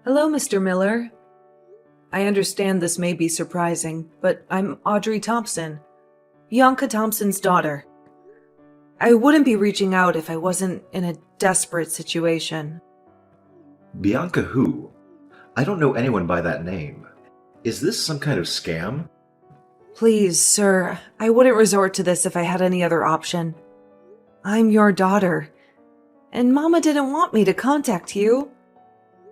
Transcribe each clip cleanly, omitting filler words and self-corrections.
Hello, Mr. Miller. I understand this may be surprising, but I'm Audrey Thompson, Bianca Thompson's daughter. I wouldn't be reaching out if I wasn't in a desperate situation. Bianca who? I don't know anyone by that name. Is this some kind of scam? Please, sir, I wouldn't resort to this if I had any other option. I'm your daughter, and Mama didn't want me to contact you.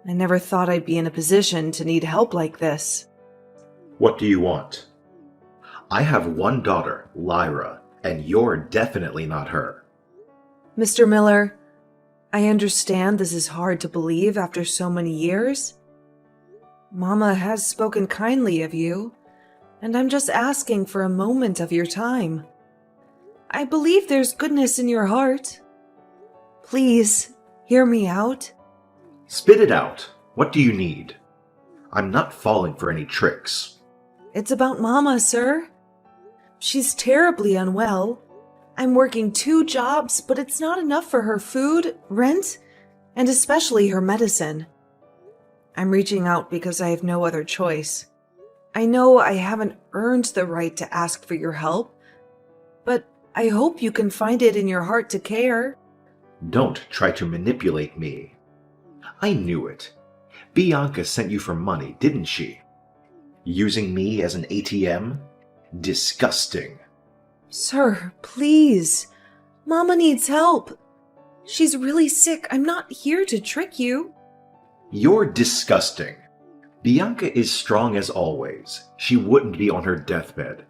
I never thought I'd be in a position to need help like this. What do you want? I have one daughter, Lyra, and you're definitely not her. Mr. Miller, I understand this is hard to believe after so many years. Mama has spoken kindly of you, and I'm just asking for a moment of your time. I believe there's goodness in your heart. Please, hear me out. Spit it out. What do you need? I'm not falling for any tricks. It's about Mama, sir. She's terribly unwell. I'm working 2 jobs, but it's not enough for her food, rent, and especially her medicine. I'm reaching out because I have no other choice. I know I haven't earned the right to ask for your help, but I hope you can find it in your heart to care. Don't try to manipulate me. I knew it. Bianca sent you for money, didn't she? Using me as an ATM? Disgusting. Sir, please. Mama needs help. She's really sick. I'm not here to trick you. You're disgusting. Bianca is strong as always. She wouldn't be on her deathbed.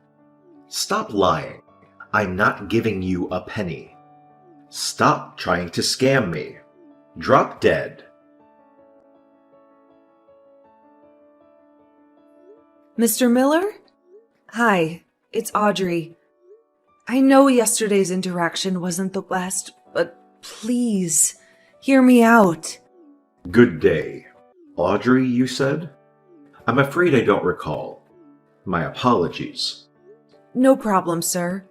Stop lying. I'm not giving you a penny. Stop trying to scam me. Drop dead. Mr. Miller? Hi, it's Audrey. I know yesterday's interaction wasn't the best, but please, hear me out. Good day. Audrey, you said? I'm afraid I don't recall. My apologies. No problem, sir.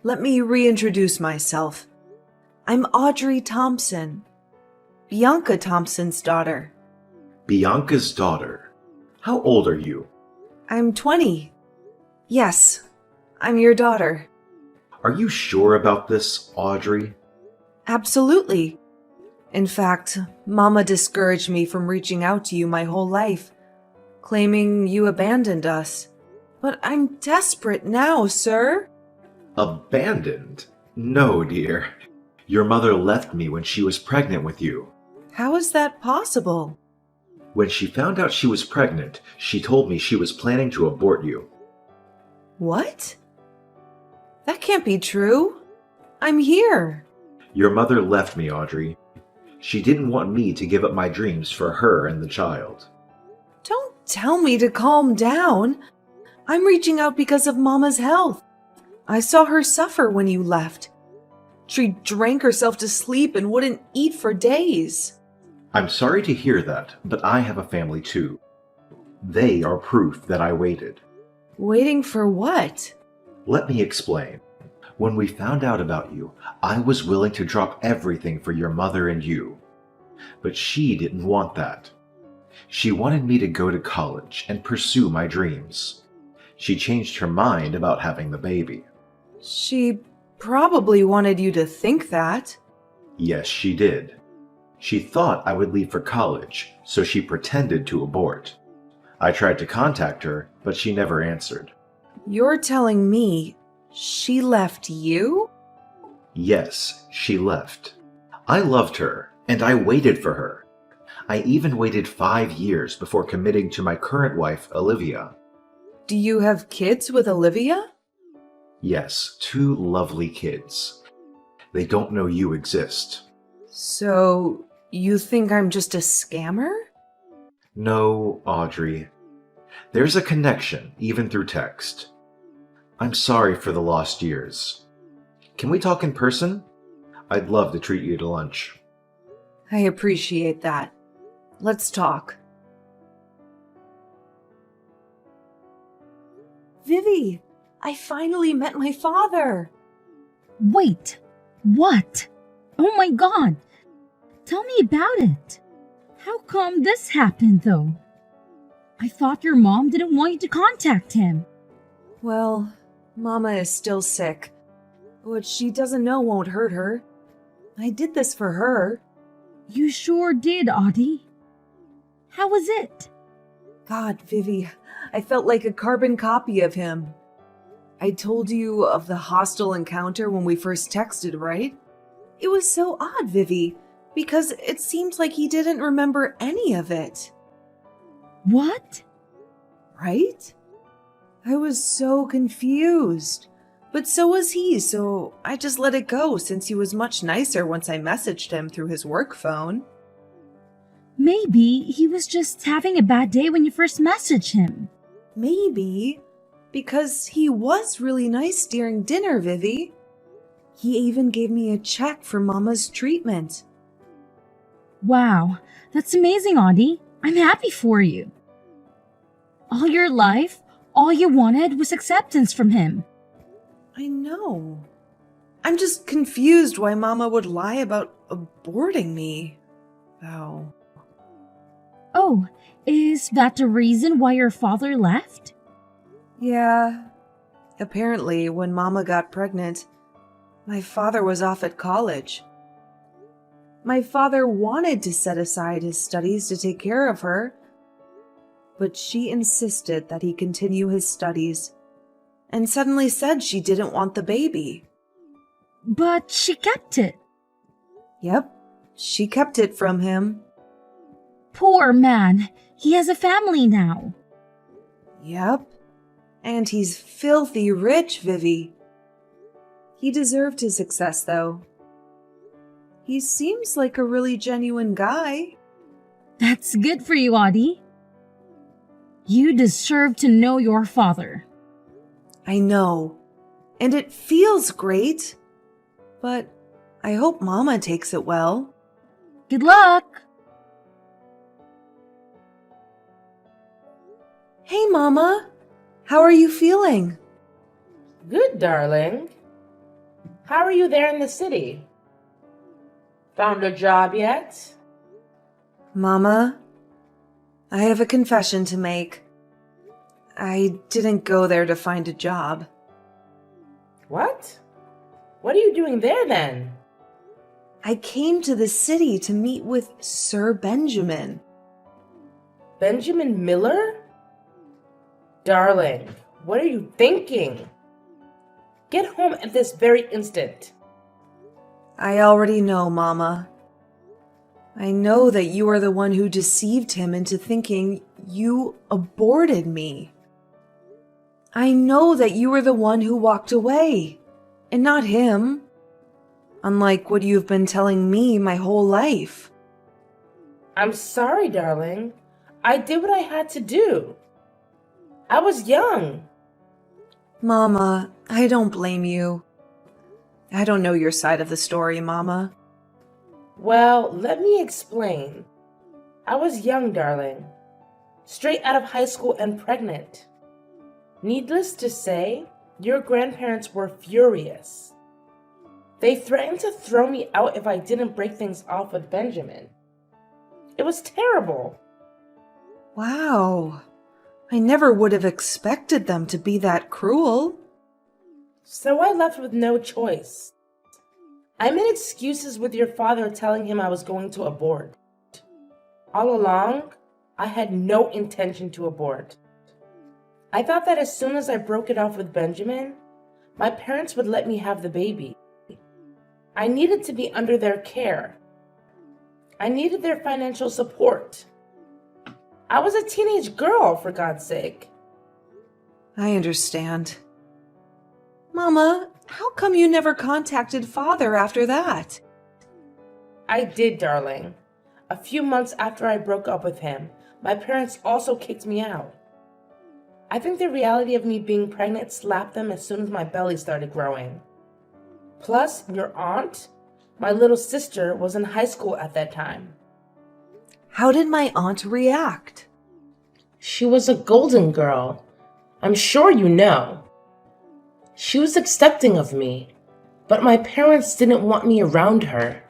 Let me reintroduce myself. I'm Audrey Thompson, Bianca Thompson's daughter. Bianca's daughter. How old are you? I'm 20. Yes, I'm your daughter. Are you sure about this, Audrey? Absolutely. In fact, Mama discouraged me from reaching out to you my whole life, claiming you abandoned us. But I'm desperate now, sir. Abandoned? No, dear. Your mother left me when she was pregnant with you. How is that possible? When she found out she was pregnant, she told me she was planning to abort you. What? That can't be true. I'm here. Your mother left me, Audrey. She didn't want me to give up my dreams for her and the child. Don't tell me to calm down. I'm reaching out because of Mama's health. I saw her suffer when you left. She drank herself to sleep and wouldn't eat for days. I'm sorry to hear that, but I have a family too. They are proof that I waited. Waiting for what? Let me explain. When we found out about you, I was willing to drop everything for your mother and you. But she didn't want that. She wanted me to go to college and pursue my dreams. She changed her mind about having the baby. She probably wanted you to think that. Yes, she did. She thought I would leave for college, so she pretended to abort. I tried to contact her, but she never answered. You're telling me she left you? Yes, she left. I loved her, and I waited for her. I even waited 5 years before committing to my current wife, Olivia. Do you have kids with Olivia? Yes, 2 lovely kids. They don't know you exist. So, you think I'm just a scammer? No, Audrey. There's a connection, even through text. I'm sorry for the lost years. Can we talk in person? I'd love to treat you to lunch. I appreciate that. Let's talk. Vivi, I finally met my father. Wait, what? Oh my god! Tell me about it. How come this happened, though? I thought your mom didn't want you to contact him. Well, Mama is still sick. What she doesn't know won't hurt her. I did this for her. You sure did, Audie. How was it? God, Vivi, I felt like a carbon copy of him. I told you of the hostile encounter when we first texted, right? It was so odd, Vivi, because it seemed like he didn't remember any of it. What? Right? I was so confused. But so was he, so I just let it go since he was much nicer once I messaged him through his work phone. Maybe he was just having a bad day when you first messaged him. Maybe. Because he was really nice during dinner, Vivi. He even gave me a check for Mama's treatment. Wow, that's amazing, Audie. I'm happy for you. All your life, all you wanted was acceptance from him. I know. I'm just confused why Mama would lie about aborting me. Oh. Oh, is that the reason why your father left? Yeah. Apparently, when Mama got pregnant, my father was off at college. My father wanted to set aside his studies to take care of her, but she insisted that he continue his studies and suddenly said she didn't want the baby. But she kept it. Yep, she kept it from him. Poor man. He has a family now. Yep, and he's filthy rich, Vivi. He deserved his success, though. He seems like a really genuine guy. That's good for you, Audie. You deserve to know your father. I know, and it feels great, but I hope Mama takes it well. Good luck! Hey, Mama. How are you feeling? Good, darling. How are you there in the city? Found a job yet? Mama, I have a confession to make. I didn't go there to find a job. What? What are you doing there then? I came to the city to meet with Sir Benjamin. Benjamin Miller? Darling, what are you thinking? Get home at this very instant. I already know, Mama. I know that you are the one who deceived him into thinking you aborted me. I know that you were the one who walked away, and not him. Unlike what you've been telling me my whole life. I'm sorry, darling. I did what I had to do. I was young. Mama, I don't blame you. I don't know your side of the story, Mama. Well, let me explain. I was young, darling. Straight out of high school and pregnant. Needless to say, your grandparents were furious. They threatened to throw me out if I didn't break things off with Benjamin. It was terrible. Wow. I never would have expected them to be that cruel. So I left with no choice. I made excuses with your father telling him I was going to abort. All along, I had no intention to abort. I thought that as soon as I broke it off with Benjamin, my parents would let me have the baby. I needed to be under their care. I needed their financial support. I was a teenage girl, for God's sake. I understand. Mama, how come you never contacted Father after that? I did, darling. A few months after I broke up with him, my parents also kicked me out. I think the reality of me being pregnant slapped them as soon as my belly started growing. Plus, your aunt, my little sister, was in high school at that time. How did my aunt react? She was a golden girl. I'm sure you know. She was accepting of me, but my parents didn't want me around her.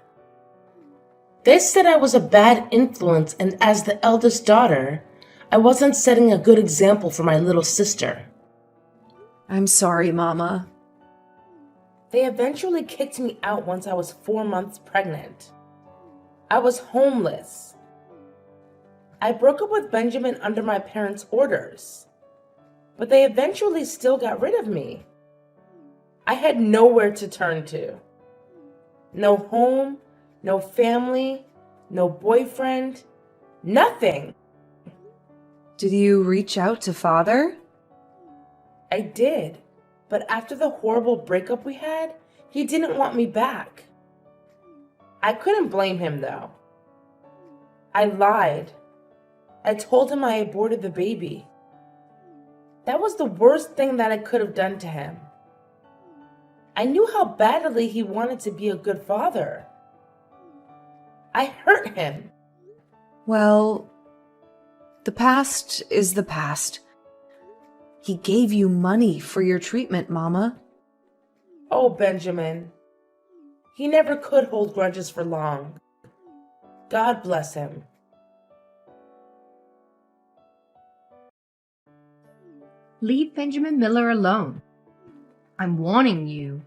They said I was a bad influence, and as the eldest daughter, I wasn't setting a good example for my little sister. I'm sorry, Mama. They eventually kicked me out once I was 4 months pregnant. I was homeless. I broke up with Benjamin under my parents' orders, but they eventually still got rid of me. I had nowhere to turn to. No home, no family, no boyfriend, nothing. Did you reach out to Father? I did, but after the horrible breakup we had, he didn't want me back. I couldn't blame him though. I lied. I told him I aborted the baby. That was the worst thing that I could have done to him. I knew how badly he wanted to be a good father. I hurt him. Well, the past is the past. He gave you money for your treatment, Mama. Oh, Benjamin. He never could hold grudges for long. God bless him. Leave Benjamin Miller alone. I'm warning you.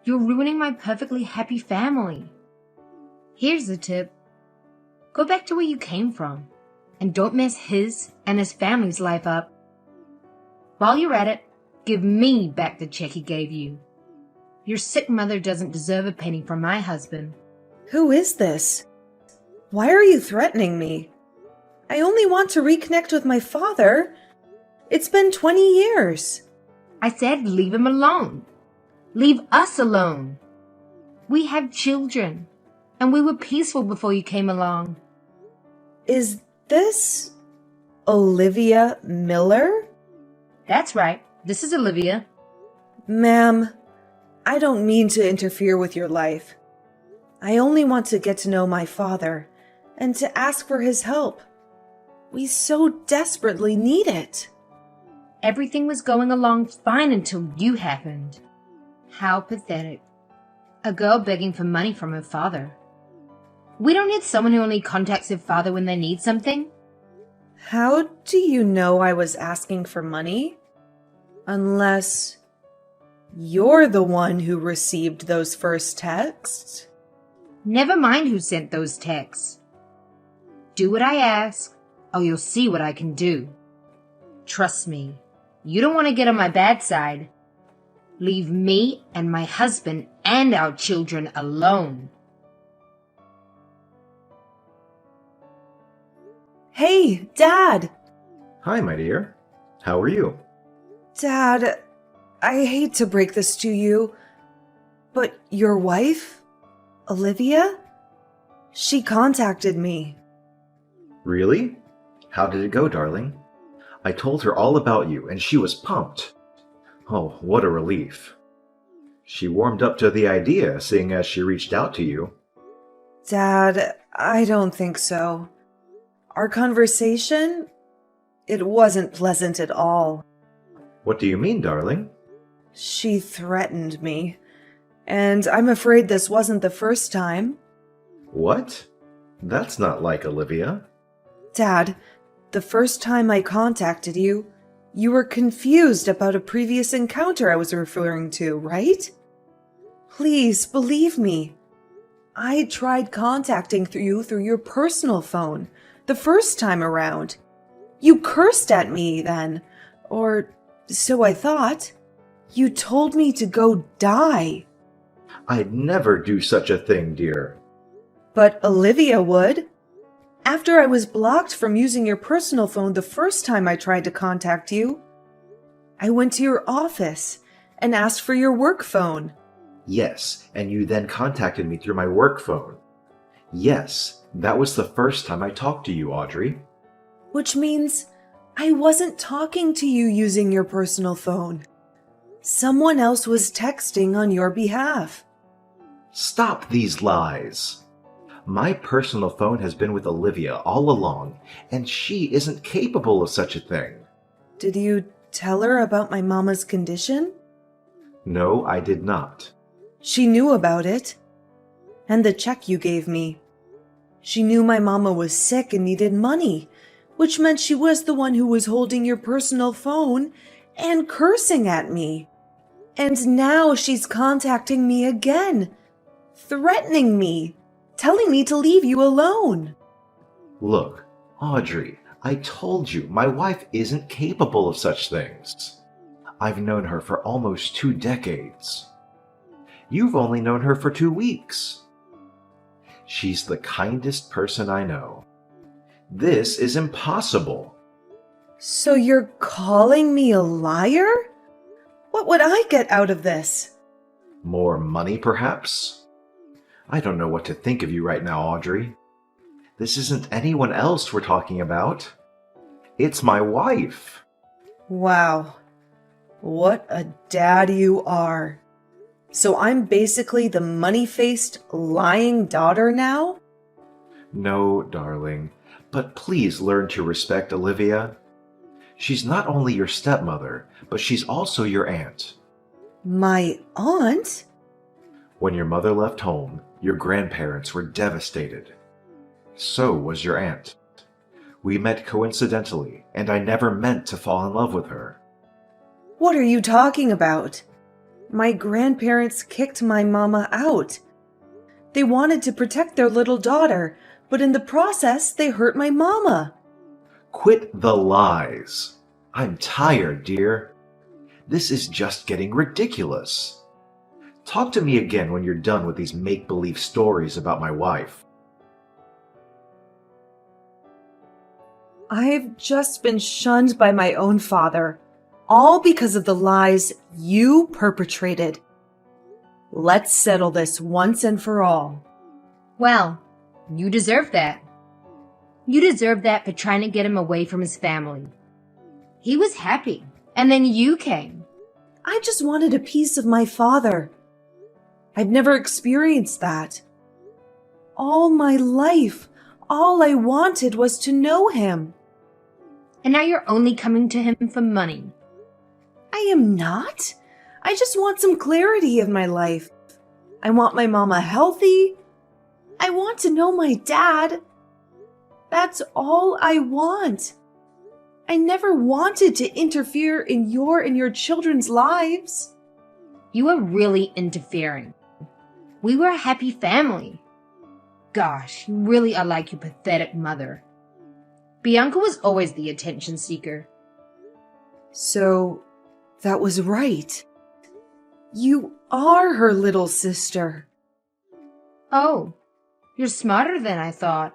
You're ruining my perfectly happy family. Here's a tip. Go back to where you came from, and don't mess his and his family's life up. While you're at it, give me back the check he gave you. Your sick mother doesn't deserve a penny from my husband. Who is this? Why are you threatening me? I only want to reconnect with my father. It's been 20 years. I said leave him alone. Leave us alone. We have children, and we were peaceful before you came along. Is this Olivia Miller? That's right. This is Olivia. Ma'am, I don't mean to interfere with your life. I only want to get to know my father and to ask for his help. We so desperately need it. Everything was going along fine until you happened. How pathetic. A girl begging for money from her father. We don't need someone who only contacts their father when they need something. How do you know I was asking for money? Unless you're the one who received those first texts? Never mind who sent those texts. Do what I ask, or you'll see what I can do. Trust me, you don't want to get on my bad side. Leave me and my husband and our children alone. Hey, Dad! Hi, my dear. How are you? Dad, I hate to break this to you, but your wife, Olivia? She contacted me. Really? How did it go, darling? I told her all about you, and she was pumped. Oh, what a relief. She warmed up to the idea, seeing as she reached out to you. Dad, I don't think so. Our conversation, it wasn't pleasant at all. What do you mean, darling? She threatened me, and I'm afraid this wasn't the first time. What? That's not like Olivia. Dad, the first time I contacted you, you were confused about a previous encounter I was referring to, right? Please believe me. I tried contacting you through your personal phone the first time around. You cursed at me then, or so I thought. You told me to go die. I'd never do such a thing, dear. But Olivia would. After I was blocked from using your personal phone the first time I tried to contact you, I went to your office and asked for your work phone. Yes, and you then contacted me through my work phone. Yes, that was the first time I talked to you, Audrey. Which means I wasn't talking to you using your personal phone. Someone else was texting on your behalf. Stop these lies. My personal phone has been with Olivia all along, and she isn't capable of such a thing. Did you tell her about my mama's condition? No, I did not. She knew about it. And the check you gave me. She knew my mama was sick and needed money, which meant she was the one who was holding your personal phone and cursing at me. And now she's contacting me again, threatening me, telling me to leave you alone. Look, Audrey, I told you my wife isn't capable of such things. I've known her for almost 2 decades. You've only known her for 2 weeks. She's the kindest person I know. This is impossible. So you're calling me a liar? What would I get out of this? More money, perhaps? I don't know what to think of you right now, Audrey. This isn't anyone else we're talking about. It's my wife. Wow. What a dad you are. So I'm basically the money-faced, lying daughter now? No, darling, but please learn to respect Olivia. She's not only your stepmother, but she's also your aunt. My aunt? When your mother left home, your grandparents were devastated. So was your aunt. We met coincidentally, and I never meant to fall in love with her. What are you talking about? My grandparents kicked my mama out. They wanted to protect their little daughter, but in the process, they hurt my mama. Quit the lies. I'm tired, dear. This is just getting ridiculous. Talk to me again when you're done with these make-believe stories about my wife. I've just been shunned by my own father, all because of the lies you perpetrated. Let's settle this once and for all. Well, you deserve that. You deserve that for trying to get him away from his family. He was happy, and then you came. I just wanted a piece of my father. I've never experienced that. All my life, all I wanted was to know him. And now you're only coming to him for money. I am not. I just want some clarity in my life. I want my mama healthy. I want to know my dad. That's all I want. I never wanted to interfere in your and your children's lives. You are really interfering. We were a happy family. Gosh, you really are like your pathetic mother. Bianca was always the attention seeker. So, that was right. You are her little sister. Oh, you're smarter than I thought.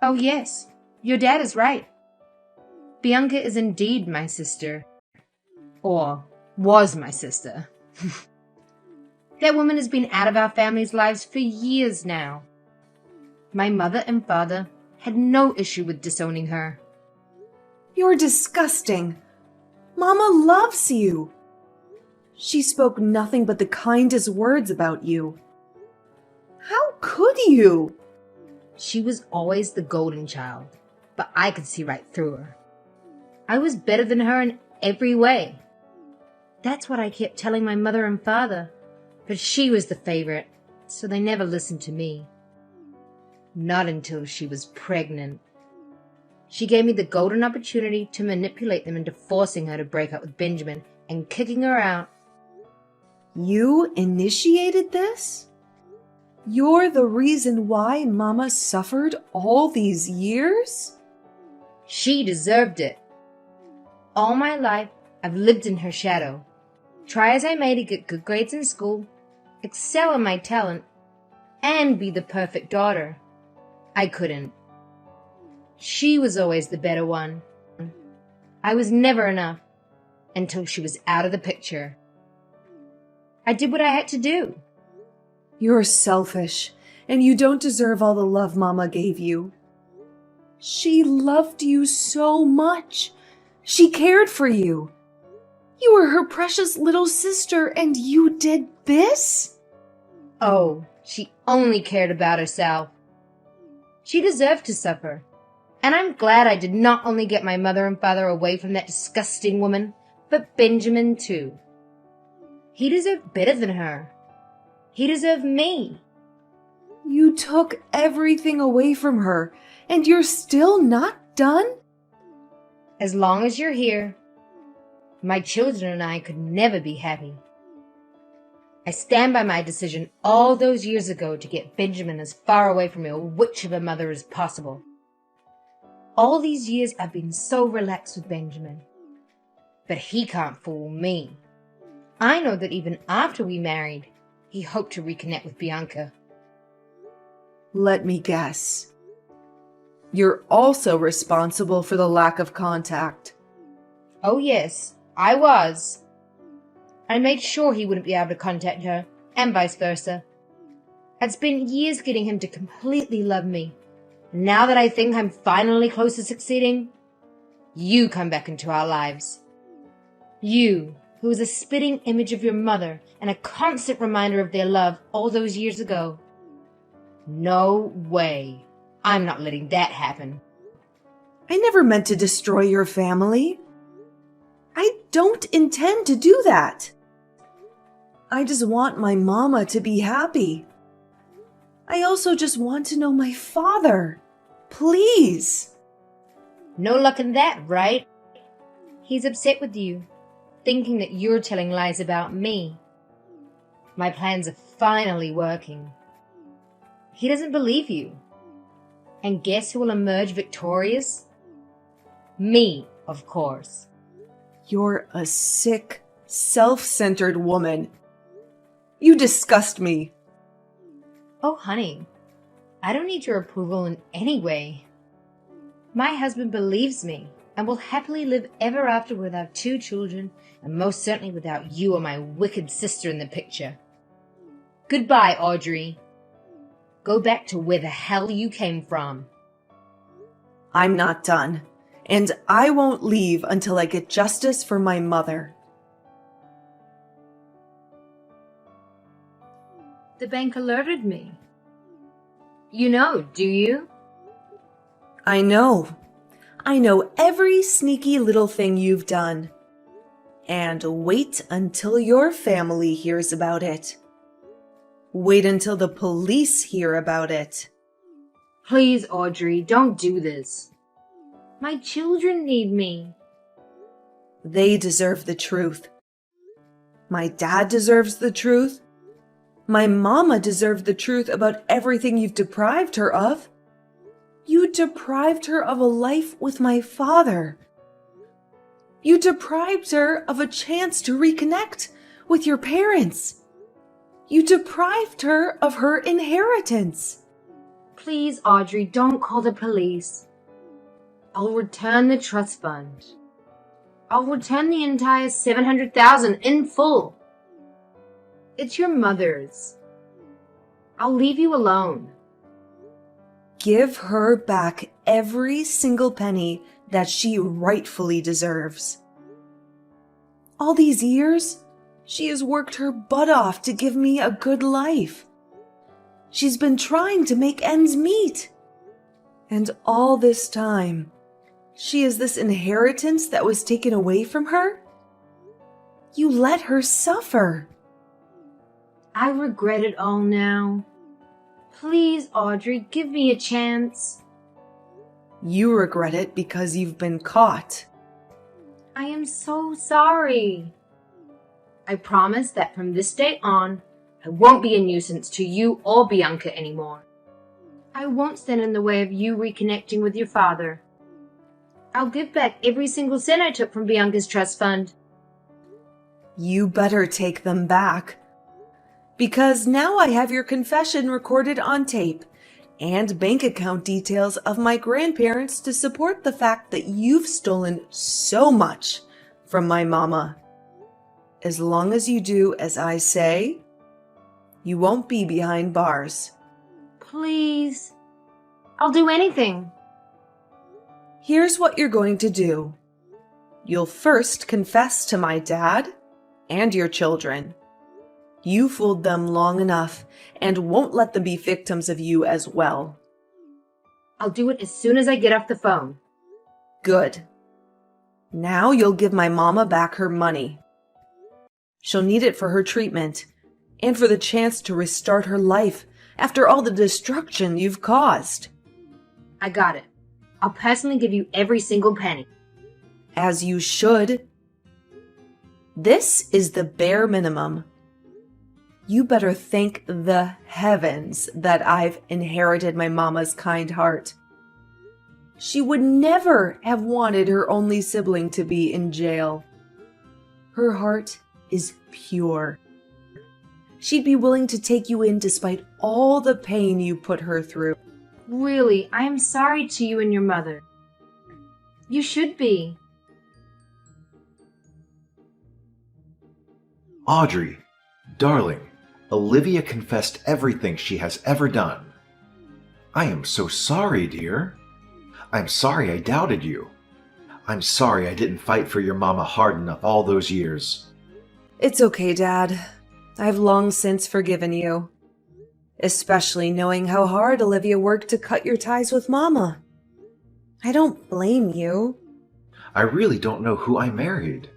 Oh yes, your dad is right. Bianca is indeed my sister. Or was my sister. That woman has been out of our family's lives for years now. My mother and father had no issue with disowning her. You're disgusting. Mama loves you. She spoke nothing but the kindest words about you. How could you? She was always the golden child, but I could see right through her. I was better than her in every way. That's what I kept telling my mother and father, but she was the favorite, so they never listened to me. Not until she was pregnant. She gave me the golden opportunity to manipulate them into forcing her to break up with Benjamin and kicking her out. You initiated this? You're the reason why Mama suffered all these years? She deserved it. All my life, I've lived in her shadow. Try as I may to get good grades in school, excel in my talent, and be the perfect daughter. I couldn't. She was always the better one. I was never enough until she was out of the picture. I did what I had to do. You're selfish, and you don't deserve all the love Mama gave you. She loved you so much. She cared for you. You were her precious little sister, and you did this? Oh, she only cared about herself. She deserved to suffer. And I'm glad I did not only get my mother and father away from that disgusting woman, but Benjamin too. He deserved better than her. He deserved me. You took everything away from her, and you're still not done? As long as you're here, my children and I could never be happy. I stand by my decision all those years ago to get Benjamin as far away from a witch of a mother as possible. All these years I've been so relaxed with Benjamin. But he can't fool me. I know that even after we married, he hoped to reconnect with Bianca. Let me guess. You're also responsible for the lack of contact. Oh yes, I was. I made sure he wouldn't be able to contact her, and vice versa. I'd spent years getting him to completely love me. Now that I think I'm finally close to succeeding, you come back into our lives. You, who was a spitting image of your mother and a constant reminder of their love all those years ago. No way. I'm not letting that happen. I never meant to destroy your family. I don't intend to do that. I just want my mama to be happy. I also just want to know my father. Please. No luck in that, right? He's upset with you, thinking that you're telling lies about me. My plans are finally working. He doesn't believe you. And guess who will emerge victorious? Me, of course. You're a sick, self-centered woman. You disgust me. Oh, honey, I don't need your approval in any way. My husband believes me and will happily live ever after with our 2 children, and most certainly without you or my wicked sister in the picture. Goodbye, Audrey. Go back to where the hell you came from. I'm not done, and I won't leave until I get justice for my mother. The bank alerted me. You know, do you? I know. I know every sneaky little thing you've done. And wait until your family hears about it. Wait until the police hear about it. Please, Audrey, don't do this. My children need me. They deserve the truth. My dad deserves the truth. My mama deserved the truth about everything you've deprived her of. You deprived her of a life with my father. You deprived her of a chance to reconnect with your parents. You deprived her of her inheritance. Please, Audrey, don't call the police. I'll return the trust fund. I'll return the entire $700,000 in full. It's your mother's. I'll leave you alone. Give her back every single penny that she rightfully deserves. All these years, she has worked her butt off to give me a good life. She's been trying to make ends meet. And all this time, she is this inheritance that was taken away from her? You let her suffer. I regret it all now. Please, Audrey, give me a chance. You regret it because you've been caught. I am so sorry. I promise that from this day on, I won't be a nuisance to you or Bianca anymore. I won't stand in the way of you reconnecting with your father. I'll give back every single cent I took from Bianca's trust fund. You better take them back. Because now I have your confession recorded on tape and bank account details of my grandparents to support the fact that you've stolen so much from my mama. As long as you do as I say, you won't be behind bars. Please. I'll do anything. Here's what you're going to do. You'll first confess to my dad and your children. You fooled them long enough and won't let them be victims of you as well. I'll do it as soon as I get off the phone. Good. Now you'll give my mama back her money. She'll need it for her treatment and for the chance to restart her life after all the destruction you've caused. I got it. I'll personally give you every single penny. As you should. This is the bare minimum. You better thank the heavens that I've inherited my mama's kind heart. She would never have wanted her only sibling to be in jail. Her heart is pure. She'd be willing to take you in despite all the pain you put her through. Really, I am sorry to you and your mother. You should be. Audrey, darling, Olivia confessed everything she has ever done. I am so sorry, dear. I'm sorry I doubted you. I'm sorry I didn't fight for your mama hard enough all those years. It's okay, Dad. I've long since forgiven you. Especially knowing how hard Olivia worked to cut your ties with Mama. I don't blame you. I really don't know who I married.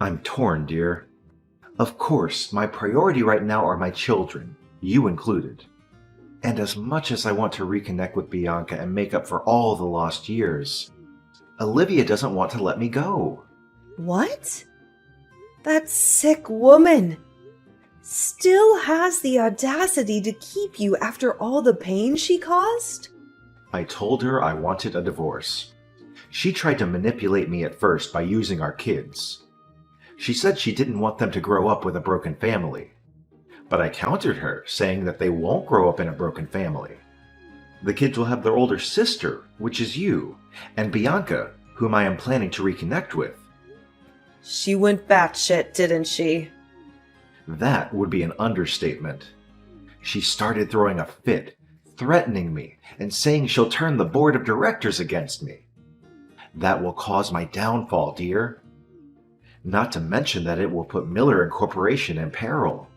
I'm torn, dear. Of course, my priority right now are my children, you included. And as much as I want to reconnect with Bianca and make up for all the lost years, Olivia doesn't want to let me go. What? That sick woman still has the audacity to keep you after all the pain she caused? I told her I wanted a divorce. She tried to manipulate me at first by using our kids. She said she didn't want them to grow up with a broken family. But I countered her, saying that they won't grow up in a broken family. The kids will have their older sister, which is you, and Bianca, whom I am planning to reconnect with. She went batshit, didn't she? That would be an understatement. She started throwing a fit, threatening me, and saying she'll turn the board of directors against me. That will cause my downfall, dear. Not to mention that it will put Miller Incorporation in peril.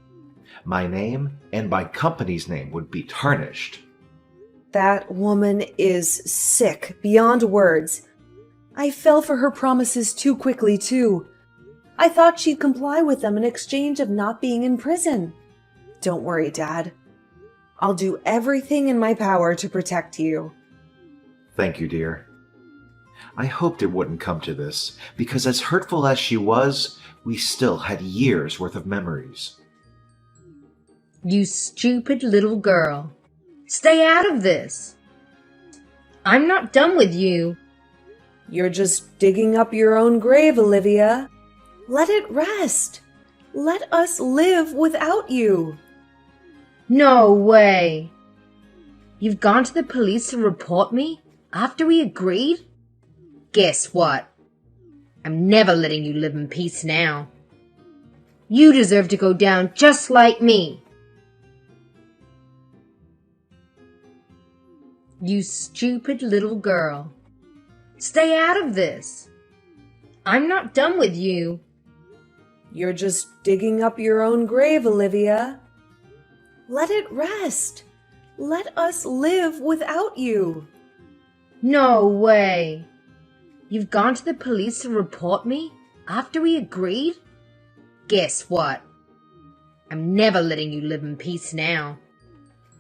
My name and my company's name would be tarnished. That woman is sick beyond words. I fell for her promises too quickly, too. I thought she'd comply with them in exchange of not being in prison. Don't worry, Dad. I'll do everything in my power to protect you. Thank you, dear. I hoped it wouldn't come to this, because as hurtful as she was, we still had years' worth of memories. You stupid little girl. Stay out of this. I'm not done with you. You're just digging up your own grave, Olivia. Let it rest. Let us live without you. No way. You've gone to the police to report me after we agreed? Guess what? I'm never letting you live in peace now. You deserve to go down just like me. You stupid little girl. Stay out of this. I'm not done with you. You're just digging up your own grave, Olivia. Let it rest. Let us live without you. No way. You've gone to the police to report me after we agreed? Guess what? I'm never letting you live in peace now.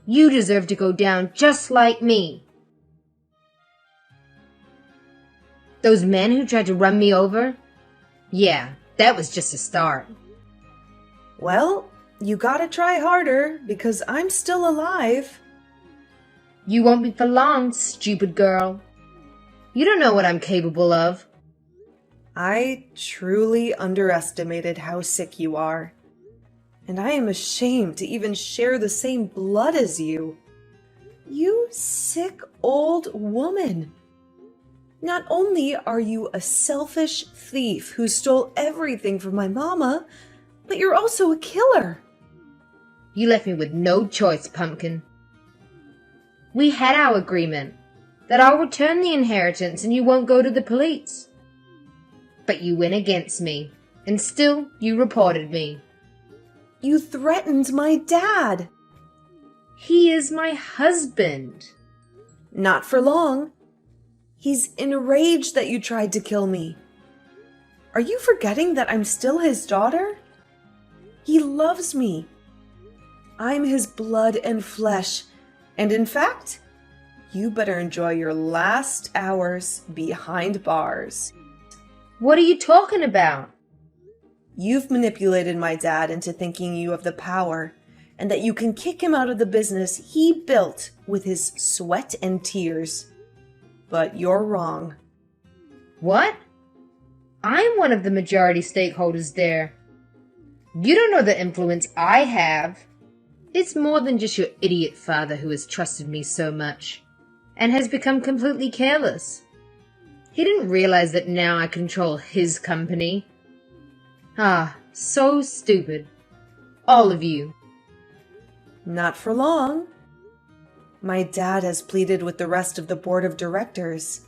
You deserve to go down just like me. Those men who tried to run me over? Yeah, that was just a start. Well, you gotta try harder because I'm still alive. You won't be for long, stupid girl. You don't know what I'm capable of. I truly underestimated how sick you are. And I am ashamed to even share the same blood as you. You sick old woman. Not only are you a selfish thief who stole everything from my mama, but you're also a killer. You left me with no choice, Pumpkin. We had our agreement that I'll return the inheritance and you won't go to the police. But you went against me, and still you reported me. You threatened my dad. He is my husband. Not for long. He's enraged that you tried to kill me. Are you forgetting that I'm still his daughter? He loves me. I'm his blood and flesh, and in fact, you better enjoy your last hours behind bars. What are you talking about? You've manipulated my dad into thinking you have the power and that you can kick him out of the business he built with his sweat and tears. But you're wrong. What? I'm one of the majority stakeholders there. You don't know the influence I have. It's more than just your idiot father who has trusted me so much and has become completely careless. He didn't realize that now I control his company. Ah, so stupid. All of you. Not for long. My dad has pleaded with the rest of the board of directors.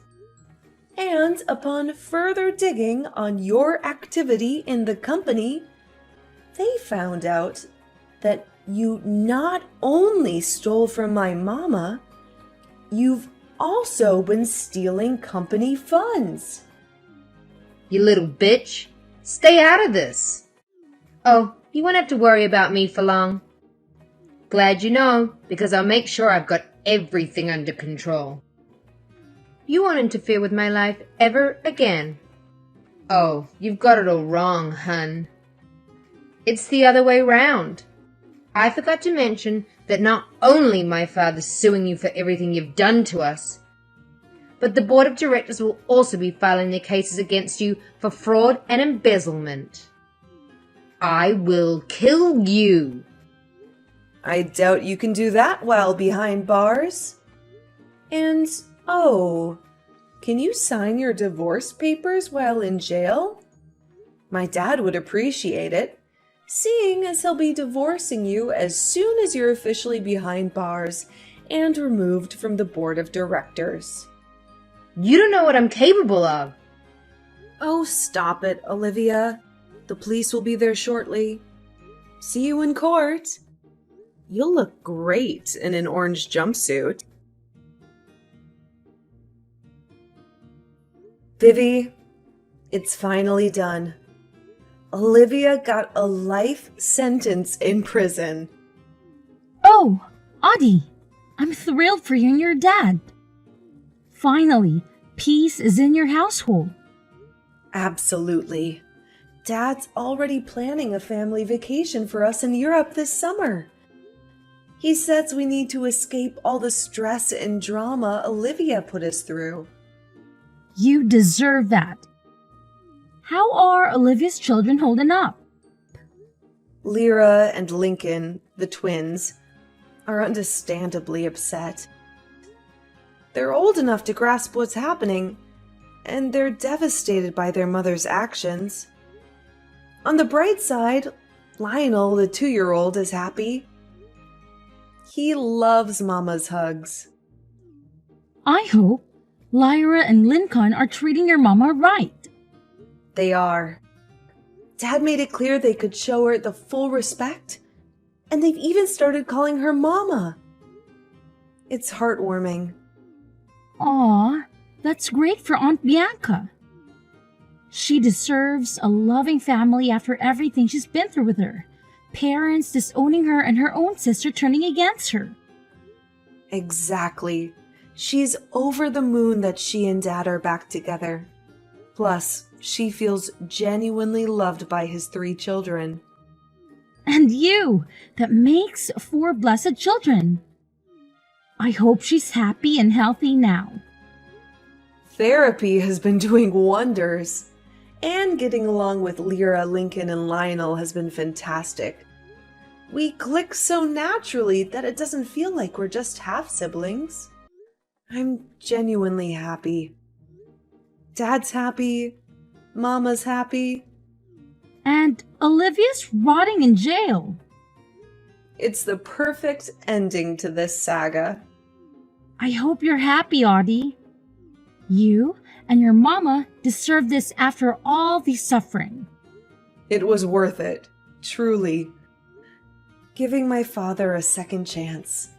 And upon further digging on your activity in the company, they found out that you not only stole from my mama, you've also been stealing company funds. You little bitch. Stay out of this. Oh, you won't have to worry about me for long. Glad you know, because I'll make sure I've got everything under control. You won't interfere with my life ever again. Oh, you've got it all wrong, hun. It's the other way round. I forgot to mention that not only my father's suing you for everything you've done to us, but the board of directors will also be filing their cases against you for fraud and embezzlement. I will kill you. I doubt you can do that while behind bars. And, oh, can you sign your divorce papers while in jail? My dad would appreciate it, seeing as he'll be divorcing you as soon as you're officially behind bars and removed from the board of directors. You don't know what I'm capable of. Oh, stop it, Olivia. The police will be there shortly. See you in court. You'll look great in an orange jumpsuit. Vivi, it's finally done. Olivia got a life sentence in prison. Oh, Audie, I'm thrilled for you and your dad. Finally, peace is in your household. Absolutely. Dad's already planning a family vacation for us in Europe this summer. He says we need to escape all the stress and drama Olivia put us through. You deserve that. How are Olivia's children holding up? Lyra and Lincoln, the twins, are understandably upset. They're old enough to grasp what's happening, and they're devastated by their mother's actions. On the bright side, Lionel, the 2-year-old, is happy. He loves Mama's hugs. I hope Lyra and Lincoln are treating your mama right. They are. Dad made it clear they could show her the full respect, and they've even started calling her Mama. It's heartwarming. Aw, that's great for Aunt Bianca. She deserves a loving family after everything she's been through with her. Parents disowning her and her own sister turning against her. Exactly. She's over the moon that she and Dad are back together. Plus, she feels genuinely loved by his 3 children. And you, that makes 4 blessed children. I hope she's happy and healthy now. Therapy has been doing wonders. And getting along with Lyra, Lincoln, and Lionel has been fantastic. We click so naturally that it doesn't feel like we're just half-siblings. I'm genuinely happy. Dad's happy. Mama's happy. And Olivia's rotting in jail. It's the perfect ending to this saga. I hope you're happy, Audie. You and your mama deserve this after all the suffering. It was worth it, truly. Giving my father a second chance.